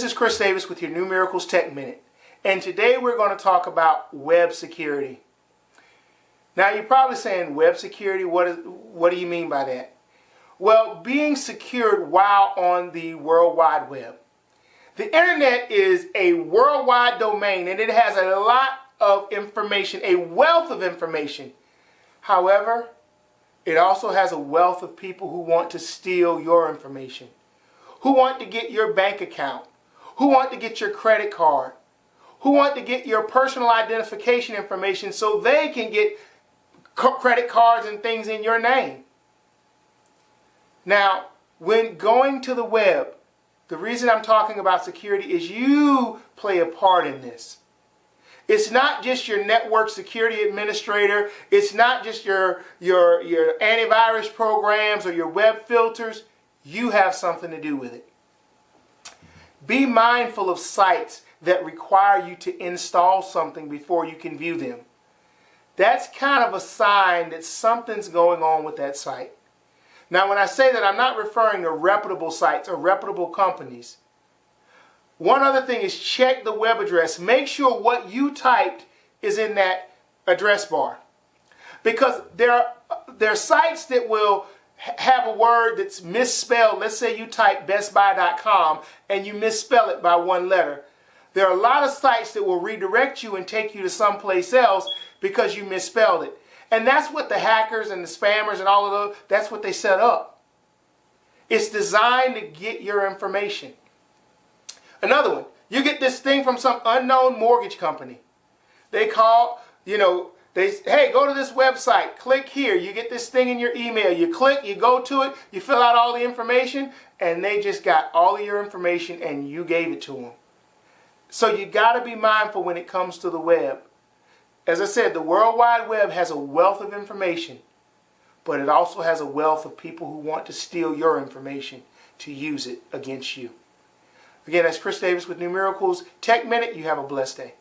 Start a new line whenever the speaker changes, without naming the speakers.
is Chris Davis with your New Miracles Tech Minute. And today we're going to talk about web security. Now you're probably saying web security, what do you mean by that? Well, being secured while on the World Wide Web. The internet is a worldwide domain and it has a lot of information, a wealth of information. However, it also has a wealth of people who want to steal your information, who want to get your bank account, who want to get your credit card, who want to get your personal identification information so they can get credit cards and things in your name. Now, when going to the web, the reason I'm talking about security is you play a part in this. It's not just your network security administrator. It's not just your antivirus programs or your web filters. You have something to do with it. Be mindful of sites that require you to install something before you can view them. That's kind of a sign that something's going on with that site. Now, when I say that, I'm not referring to reputable sites or reputable companies. One other thing is check the web address. Make sure what you typed is in that address bar. Because there are sites that will have a word that's misspelled. Let's say you type bestbuy.com and you misspell it by one letter. There are a lot of sites that will redirect you and take you to someplace else because you misspelled it. And that's what the hackers and the spammers and all of those, that's what they set up. It's designed to get your information. Another one, you get this thing from some unknown mortgage company. They call, hey, go to this website, click here. You get this thing in your email. You click, you go to it, you fill out all the information, and they just got all of your information and you gave it to them. So you got to be mindful when it comes to the web. As I said, the World Wide Web has a wealth of information, but it also has a wealth of people who want to steal your information to use it against you. Again, that's Chris Davis with New Miracles Tech Minute. You have a blessed day.